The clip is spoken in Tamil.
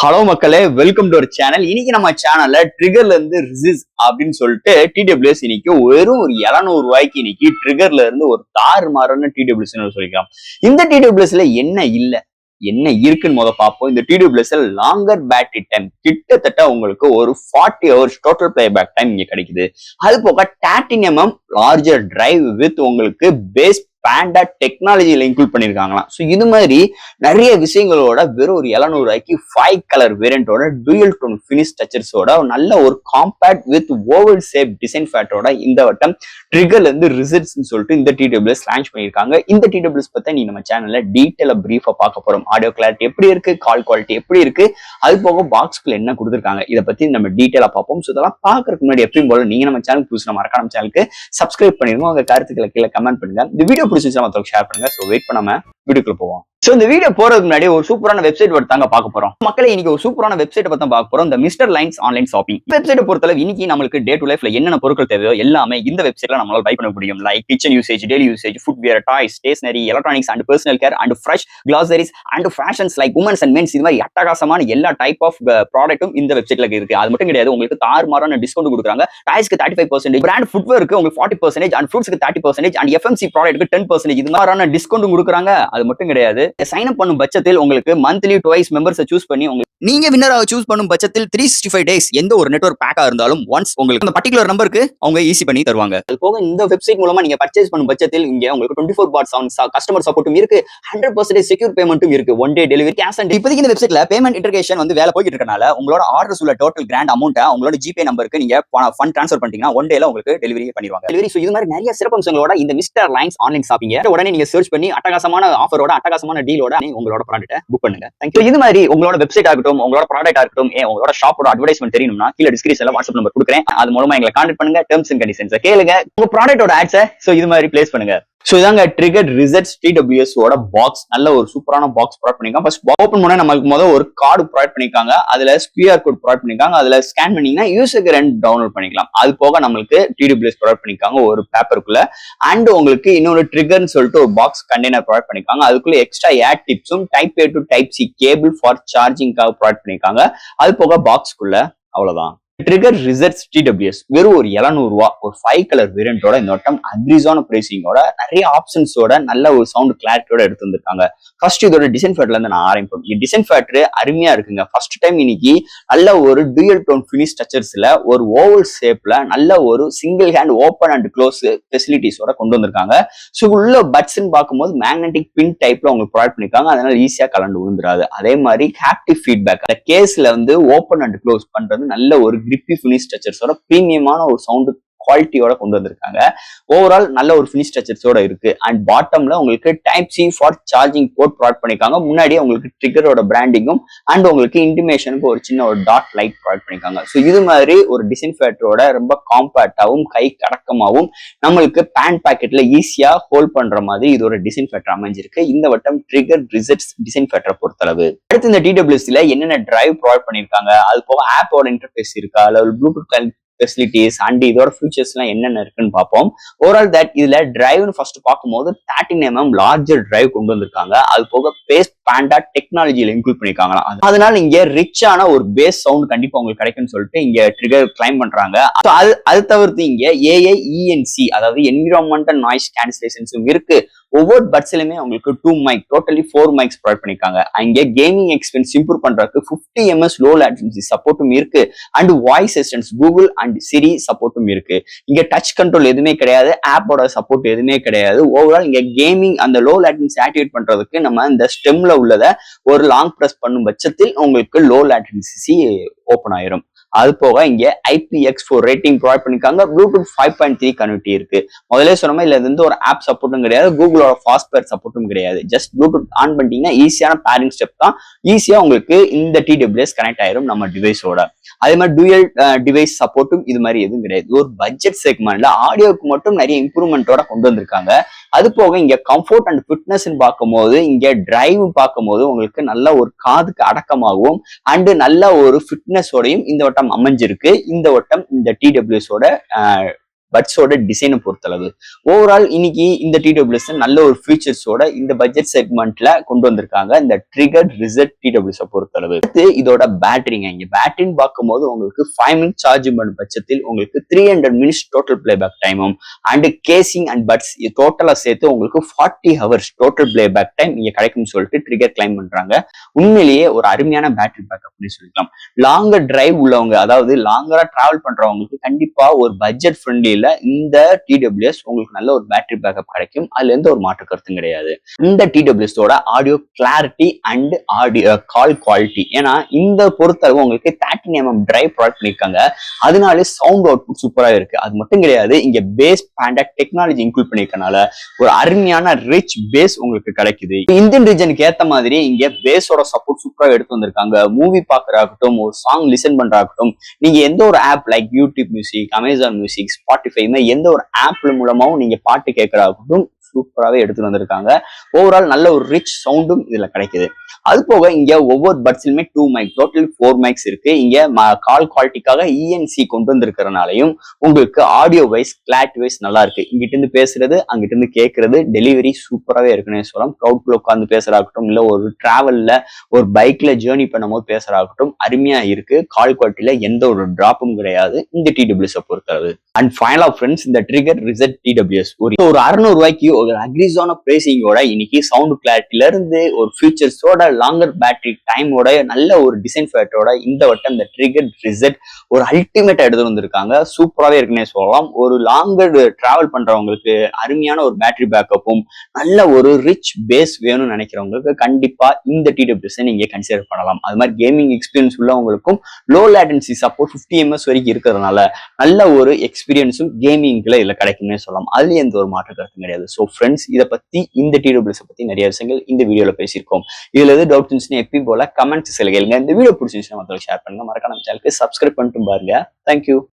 ஹலோ மக்களே, வெல்கம் டு அவர் சேனல். இன்னைக்கு நம்ம சேனல்ல ட்ரிகர்ல இருந்து ரிசிஸ் அப்படின்னு சொல்லிட்டு டிடபிள்யூஎஸ் இன்னைக்கு வெறும் ஒரு 700 ரூபாய்க்கு இன்னைக்கு ட்ரிகர்ல இருந்து ஒரு தாறுமாறான டிடபிள்யூஎஸ் சொல்லிக்கலாம். இந்த டிடபிள்யூஎஸ்ல என்ன இருக்குன்னு பார்ப்போம். இந்த டிடபிள்யூஎஸ்ல லாங்கர் பேட்டரி டைம் கிட்டத்தட்ட உங்களுக்கு ஒரு 40 hours total play back time இங்க கிடைக்குது. அது போக 13mm லார்ஜர் டிரைவ் வித் உங்களுக்கு பேஸ் பேண்டா டெக்னாலஜியில இன்க்ளூட் பண்ணிருக்காங்களாம். ஸோ இது மாதிரி நிறைய விஷயங்களோட வெறும் ஒரு 700 ரூபாய்க்கு 5 கலர் வேரியண்டோட டூயல் டோன் ஃபினிஷ் டச்சர்ஸோட நல்ல ஒரு compact with oval shape design ஃபேட்டோட இந்த வட்டம் ட்ரிகர்ல இருந்து ரிசல்ட்ஸ் சொல்லிட்டு இந்த டிடபிள்யூஎஸ் லான்ச் பண்ணிருக்காங்க. இந்த டிடபிள்யூஎஸ் பத்தி நீ நம்ம சேனல்ல டீட்டெயிலா பிரீஃபா பார்க்க போறோம். ஆடியோ கிளாரிட்டி எப்படி இருக்கு, கால் குவாலிட்டி எப்படி இருக்கு, அது போக பாக்ஸ்குள்ள என்ன கொடுத்துருக்காங்க, இதை பத்தி நம்ம டீட்டெயிலா பார்ப்போம். ஸோ இதெல்லாம் பாக்குறதுக்கு முன்னாடி எப்பயும் போல நீங்க நம்ம சேனல் புதுசு மறக்காம நம்ம சேனலுக்கு சப்ஸ்கிரைப் பண்ணிருங்க. உங்க கருத்துக்களை கீழே கமெண்ட் பண்ணுங்க. இந்த வீடியோ ஷேர் பண்ணுங்க. சோ வெயிட் பண்ணாம வீடியோக்குள்ள போவோம். சோ இந்த வீடியோ போறதுக்கு முன்னாடி ஒரு சூப்பரான வெப்சைட் தாங்க பார்க்க போறோம். மக்களே, இன்னைக்கு ஒரு சூப்பரான வெப்சைட் பத்தி பார்க்க போறோம். இந்த mister lines online shopping website பொறுத்தளவு இன்னைக்கு நமக்கு டே டு லைஃப்ல என்னென்ன பொருட்கள் தேவையோ எல்லாமே இந்த வெப்சைட்ல நம்மளால பை பண்ண முடியும். Like kitchen usage, daily usage, footwear, toys, stationery, electronics and personal care and fresh groceries and fashions like women's and men's, இது மாதிரி அட்டகாசமான எல்லா டைப் ஆஃப் ப்ராடக்ட்டும் இந்த வெப்சைட்ல இருக்கு. அது மட்டும் கிடையாது, உங்களுக்கு தாறுமாறான டிஸ்கவுண்ட் கொடுக்குறாங்க. டாய்ஸ்க்கு 35%, பிராண்ட் ஃபுட்வேருக்கு உங்களுக்கு 40% அண்ட் ஃப்ரூட்ஸ்க்கு 30% அண்ட் எஃப்எம்சி ப்ராடக்ட்க்கு 10%. இது மாதிரியான டிஸ்கவுண்ட் கொடுக்குறாங்க. அது மட்டும் கிடையாது, சைன் அப் பண்ணும் பட்சத்தில் உங்களுக்கு மந்த்லி டுவைஸ் மெம்பர்ஸை சூஸ் பண்ணி நீங்க வின்னராக சூஸ் பண்ணும் பட்சத்தில் 365 டேஸ் எந்த ஒரு நெட்வொர்க் பேக்கா இருந்தாலும் ஒன்ஸ் உங்களுக்கு அந்த பர்டிகுலர் நம்பருக்கு அவங்க ஈஸி பண்ணி தருவாங்க. அது போக இந்த வெப்சைட் மூலமா நீங்க பர்ச்சேஸ் பண்ணும் பட்சத்தில் இங்க உங்களுக்கு 24/7 கஸ்டமர் சப்போர்ட்டும் இருக்கு, 100% செக்யூர் பேமெண்ட்டும் இருக்கு, one day delivery, cash on. இப்போதைக்கு இந்த வெப்சைட்ல பேமெண்ட் இன்டகிரேஷன் வேலை போயிட்டு இருக்கனால உங்களோட ஆர்டர்ஸ் உள்ள டோட்டல் கிராண்ட் அமௌண்ட் உங்களோட ஜிபே நம்பருக்கு நீங்க ஃபண்ட் ட்ரான்ஸ்ஃபர் பண்ணிட்டீங்கன்னா ஒன் டேல உங்களுக்கு டெலிவரி பண்ணிடுவாங்க. டெலிவரி. ஸோ இது மாதிரி நிறைய சிறப்பம்சங்களோட இந்த மிஸ்டர் லைன்ஸ் ஆன்லைன் ஷாப்பிங் உடனே நீங்க சர்ச் பண்ணி அட்டகாசமான ஆஃபரோட அட்டகாசமான டீலோட உங்களோட ப்ராடக்ட்டை புக் பண்ணுங்க. தேங்க்யூ. இது மாதிரி உங்களோட வெப்சைட் ஆகட்டும், உங்களோட ப்ராடக்ட் ஆகட்டும், உங்களோட ஷாப்போட அட்வர்டைஸ்மெண்ட் தெரியணும்னா கீழே டிஸ்கிரிப்ஷன்ல வாட்ஸ்அப் நம்பர் கொடுக்குறேன். அது மூலமா எங்களை கான்டாக்ட் பண்ணுங்க. டெர்ம்ஸ் அண்ட் கண்டிஷன்ஸ் கேளுங்க. உங்க ப்ராடக்ட்டோட ஆட்ஸை இது மாதிரி பிளேஸ் பண்ணுங்க. சோ இதாங்க ட்ரிகர் ரிசல்ட்ஸ் டிடபிள்யூஎஸ் ஓட பாக்ஸ். நல்ல ஒரு சூப்பரான பாக்ஸ் ப்ரொவைட் பண்ணிருக்காங்க. ஃபர்ஸ்ட் ஓபன் பண்ணா நமக்கு முதல்ல ஒரு கார்டு ப்ரொவைட் பண்ணிருக்காங்க. அதுல QR கோட் ப்ரொவைட் பண்ணிருக்காங்க. அதுல ஸ்கேன் பண்ணீங்கன்னா யூசருக்கு 2 டவுன்லோட் பண்ணிக்கலாம். அது போக நம்மளுக்கு டிடபிள்யூஎஸ் ப்ரொவைட் பண்ணிருக்காங்க ஒரு பேப்பருக்குள்ள. அண்ட் உங்களுக்கு இன்னொரு ட்ரிகர்னு சொல்லிட்டு ஒரு பாக்ஸ் கண்டெய்னர் ப்ரொவைட் பண்ணிருக்காங்க. அதுக்குள்ள எக்ஸ்ட்ரா ஏர் டிப்ஸும் type A to type C cable for சார்ஜிங்காக ப்ரொவைட் பண்ணிருக்காங்க. அது போக பாக்ஸ்க்குள்ள அவ்வளவுதான். ட்ரிகர் ரிசல்ட்ஸ் டிடபிள்யூஎஸ் வெறும் ஒரு 700 ரூபா ஒரு 5 கலர் வேரியண்டோட இந்த வட்டம் அக்ரிஸான பிரைசிங்கோட நிறைய ஆப்ஷன்ஸோட நல்ல ஒரு சவுண்ட் கிளாரிட்டியோட எடுத்து வந்திருக்காங்க. ஃபர்ஸ்ட் இதோட டிசைன் ஃபேட்ல இருந்து நான் ஆரம்பிப்போம். டிசைன் ஃபேக்டர் அருமையா இருக்குங்க. ஃபர்ஸ்ட் டைம் இன்னைக்கு நல்ல ஒரு டூயல் டோன் ஃபினிஷ் டச்சர்ஸ்ல ஒரு ஓவல் ஷேப்ல நல்ல ஒரு single hand open and close ஃபெசிலிட்டிஸோட கொண்டு வந்திருக்காங்க. ஸோ உள்ள பட்ஸ்ன்னு பார்க்கும்போது மேக்னெட்டிக் பின் டைப்ல உங்களுக்கு ப்ரொவைட் பண்ணிருக்காங்க. அதனால ஈஸியா கலந்து விழுந்துராது. அதே மாதிரி ஹாப்டிக் ஃபீட்பேக் அந்த கேஸ்ல ஓப்பன் அண்ட் க்ளோஸ் பண்றது நல்ல ஒரு கிரிப்பி ஃபினிஷ் டச்சர்ஸோட பிரீமியமான ஒரு சவுண்ட் குவாலிட்டியோட கொண்டு வந்திருக்காங்க. ஓவரால் நல்ல ஒரு ஃபினிஷ் டச்சர்ஸோட இருக்கு. அண்ட் பாட்டம்ல உங்களுக்கு type C for charging port provide பண்ணிருக்காங்க. முன்னாடி உங்களுக்கு ட்ரிகரோட பிராண்டிங்கும் அண்ட் உங்களுக்கு இன்டிமேஷனுக்கு ஒரு சின்ன ஒரு டாட் லைட் ப்ரொவைட் பண்ணிருக்காங்க. ஸோ இது மாதிரி ஒரு டிசைன் ஃபேக்டரோட ரொம்ப காம்பாக்டாவும் கை கடக்கமாவும் நம்மளுக்கு பேண்ட் பாக்கெட்ல ஈஸியா ஹோல்ட் பண்ற மாதிரி இதோட டிசைன் ஃபேக்டர் அமைஞ்சிருக்கு. இந்த வட்டம் ட்ரிகர் ரிசல்ட்ஸ் டிசைன் ஃபேக்டரை பொறுத்தளவு. அடுத்து இந்த டிடபிள்யூஎஸ்ல என்னென்ன டிரைவ் ப்ரொவைட் பண்ணிருக்காங்க, அது போக ஆப்போட இன்டர்ஃபேஸ் இருக்கா, அல்லது ப்ளூடூத் ஃபெசிலிட்டிஸ் அண்ட் இதோட ஃபியூச்சர்ஸ் எல்லாம் என்னென்ன இருக்குன்னு பார்ப்போம். ஓவரால் தட் இதுல டிரைவ்னு ஃபர்ஸ்ட் பார்க்கும்போது 13mm லார்ஜர் டிரைவ் கொண்டு வந்திருக்காங்க. அது போக பேஸ் பேண்டா டெக்னாலஜியில இன்க்ளூட் பண்ணிருக்காங்களா. அதனால இங்க ரிச்சான ஒரு பேஸ் சவுண்ட் கண்டிப்பா உங்களுக்கு கிடைக்கும்னு சொல்லிட்டு இங்க ட்ரிகர் கிளைம் பண்றாங்க. அது தவிர்த்து இங்க AIENC அதாவது என்விரான்மெண்டல் நாய்ஸ் கேன்சலேஷன்ஸும் இருக்கு. ஒவ்வொரு பட்ஸ்லயுமே உங்களுக்கு 2 மைக் டோட்டலி 4 மைக்ஸ் ப்ரொவைட் பண்ணிருக்காங்க. அங்கே கேமிங் எக்ஸ்பீரியன்ஸ் இம்ப்ரூவ் பண்றதுக்கு 50 ms லோ லேட்டன்சி சப்போர்ட்டும் இருக்கு. And voice assistance Google and Siri சப்போர்ட்டும் இருக்கு. இங்க டச் கண்ட்ரோல் எதுவுமே கிடையாது, ஆப்போட சப்போர்ட் எதுவுமே கிடையாது. ஓவரால் இங்க கேமிங் அந்த லோ லேட்டன்சி ஆக்டிவேட் பண்றதுக்கு நம்ம இந்த ஸ்டெம்ல உள்ளதை ஒரு லாங் பிரஸ் பண்ணும் பட்சத்தில் உங்களுக்கு லோ லேட்டன்சி ஓபன் ஆயிரும். அது போக இங்க IPX4 ரேட்டிங் ப்ரொவைட் பண்ணிருக்காங்க. ப்ளூடூத் 5.3 கனெக்டிவிட்டி இருக்கு. முதல்ல சொன்ன இதுல இருந்து ஒரு ஆப் சப்போர்ட்டும் கிடையாது, கூகுளோட ஃபாஸ்ட் பேர் சப்போர்ட்டும் கிடையாது. ஜஸ்ட் ப்ளூடூத் ஆன் பண்ணிட்டீங்கன்னா ஈஸியான பேரிங் ஸ்டெப் தான். ஈஸியா உங்களுக்கு இந்த டிடபிள்யூஎஸ் கனெக்ட் ஆயிரும் நம்ம டிவைஸோட. அதே மாதிரி டூயல் டிவைஸ் சப்போர்ட்டும் இது மாதிரி எதுவும் கிடையாது. ஒரு பட்ஜெட் செக்மெண்ட்ல ஆடியோக்கு மட்டும் நிறைய இம்ப்ரூவ்மெண்டோட கொண்டு வந்திருக்காங்க. அது போக இங்க கம்ஃபோர்ட் அண்ட் ஃபிட்னஸ் பார்க்கும்போது இங்க டிரைவ் பார்க்கும்போது உங்களுக்கு நல்ல ஒரு காதுக்கு அடக்கமாகவும் அண்ட் நல்ல ஒரு ஃபிட்னஸோடையும் இந்த வட்டம் அமைஞ்சிருக்கு. இந்த வட்டம் இந்த டிடபிள்யூஎஸோட பட்ஸோட டிசைனை பொறுத்தளவு. ஓவரால் இன்னைக்கு இந்த டிடபிள்யூஎஸ் நல்ல ஒரு ஃபீச்சர்ஸோட இந்த பட்ஜெட் செக்மெண்ட்ல கொண்டு வந்திருக்காங்க இந்த ட்ரிகர் ரிசட் டிடபிள்யூஎஸ் பொறுத்தளவு. அடுத்து இதோட பேட்டரிங்க. இங்க பேட்டரின்னு பார்க்கும்போது உங்களுக்கு 5 மினிட் சார்ஜ் பண்ண பட்சத்தில் உங்களுக்கு 300 மினிட்ஸ் டோட்டல் பிளேபேக் டைமும் அண்ட் கேசிங் அண்ட் பட்ஸ் டோட்டலா சேர்த்து உங்களுக்கு 40 ஹவர்ஸ் டோட்டல் பிளேபேக் டைம் இங்க கிடைக்கும்னு சொல்லிட்டு ட்ரிகர் கிளைம் பண்றாங்க. உண்மையிலேயே ஒரு அருமையான பேட்டரி பேக்கப் அப்படின்னு சொல்லிக்கலாம். லாங்கர் டிரைவ் உள்ளவங்க, அதாவது லாங்கரா டிராவல் பண்றவங்களுக்கு கண்டிப்பா ஒரு பட்ஜெட் ஃப்ரெண்ட்லியில இந்த டிடபிள்யூஎஸ் உங்களுக்கு நல்ல ஒரு பேட்டரி பேக்கப் கிடைக்கும். அதுல எந்த ஒரு மாற்று கருத்தும் கிடையாது. இந்த டிடபிள்யூஎஸோட audio clarity and audio call quality, ஏன்னா இந்த பொறுத்தளவு உங்களுக்கு 13mm டிரைவ் ப்ரொவைட் பண்ணிருக்காங்க. அதனால சவுண்ட் அவுட்புட் சூப்பரா இருக்கு. அது மட்டும் கிடையாது, இங்க பேஸ் பேண்டா டெக்னாலஜி இன்க்ளூட் பண்ணிருக்கனால ஒரு அருமையான ரிச் பேஸ் உங்களுக்கு கிடைக்குது. இந்தியன் ரீஜனுக்கு ஏத்த மாதிரி இங்க பேஸோட சப்போர்ட் சூப்பரா எடுத்து வந்திருக்காங்க. மூவி பாக்குறாகட்டும், ஒரு சாங் லிசன் பண்றாகட்டும், நீங்க எந்த ஒரு app like YouTube music, Amazon music, Spotify, எந்த ஒரு ஆப்ல மூலமாவும் நீங்க பாட்டு கேட்கறாகட்டும் சூப்பராகவே எடுத்துட்டு வந்திருக்காங்க. ஓவரால் நல்ல ஒரு ரிச் சவுண்டும் இதுல கிடைக்குது. அது போக இங்க ஒவ்வொரு பட்ஸ்லயுமே 2 மைக், டோட்டல் 4 மைக்ஸ் இருக்கு. இங்க கால் குவாலிட்டிக்காக இஎன்சி கொண்டு வந்திருக்கிறனாலையும் உங்களுக்கு ஆடியோ வைஸ் கிளாரிட்டி வைஸ் நல்லா இருக்கு. இங்கிட்ட இருந்து பேசுறது, அங்கிட்ட இருந்து கேட்கறது, டெலிவரி சூப்பராகவே இருக்குன்னு சொல்லலாம். க்ரௌட்குள்ள உட்காந்து பேசுறாகட்டும், இல்ல ஒரு டிராவல்ல ஒரு பைக்ல ஜேர்னி பண்ணும்போது பேசுறாகட்டும் அருமையா இருக்கு. கால் குவாலிட்டியில எந்த ஒரு டிராப்பும் கிடையாது இந்த டிடபிள்யூஎஸ் பொறுத்தளவு. அண்ட் ஃபைனலா ஃப்ரெண்ட்ஸ், இந்த ட்ரிகர் ரிசட் டிடபிள்யூஎஸ் ஒரு 600 ரூபாய்க்கு ஒரு அக்ரிஸான பிரைசிங்கோட இன்னைக்கு சவுண்ட் கிளாரிட்டில இருந்து ஒரு ஃபீச்சர்ஸோட லாங்கர் பேட்டரி டைமோட நல்ல ஒரு டிசைன் ஃபேட்டோட இந்த வட்டம் இந்த ட்ரிகர் ரிசட் ஒரு அல்டிமேட்டா எடுத்து வந்திருக்காங்க. சூப்பராகவே இருக்குன்னே சொல்லலாம். ஒரு லாங்கர் டிராவல் பண்றவங்களுக்கு அருமையான ஒரு பேட்டரி பேக்கப்பும் நல்ல ஒரு ரிச் பேஸ் வேணும்னு நினைக்கிறவங்களுக்கு கண்டிப்பா இந்த டிடபிள்யூஎஸ் நீங்க கன்சிடர் பண்ணலாம். அது மாதிரி கேமிங் எக்ஸ்பீரியன்ஸ் உள்ளவங்களுக்கும் லோ லேட்டன்சி சப்போர்ட் 50 ms வரைக்கும் இருக்கிறதுனால நல்ல ஒரு எக்ஸ்பீரியன்ஸும் கேமிங்ல இதுல கிடைக்கும்னே சொல்லலாம். அதுல எந்த ஒரு மாற்று கருத்தும் கிடையாது. ஸோ ஃப்ரெண்ட்ஸ், இதை பத்தி இந்த டிடபிள்யூஎஸ் பத்தி நிறைய விஷயங்கள் இந்த வீடியோல பேசியிருக்கோம். இதுல எது டவுட் இருந்துச்சுன்னா எப்பயும் போல கமெண்ட்ஸ் கேளுங்க. இந்த வீடியோ பிடிச்சிருந்துச்சுன்னா மற்றவங்க ஷேர் பண்ணுங்க. மறக்காம சேனலுக்கு சப்ஸ்கிரைப் பண்ணிட்டு பாருங்க. தேங்க்யூ.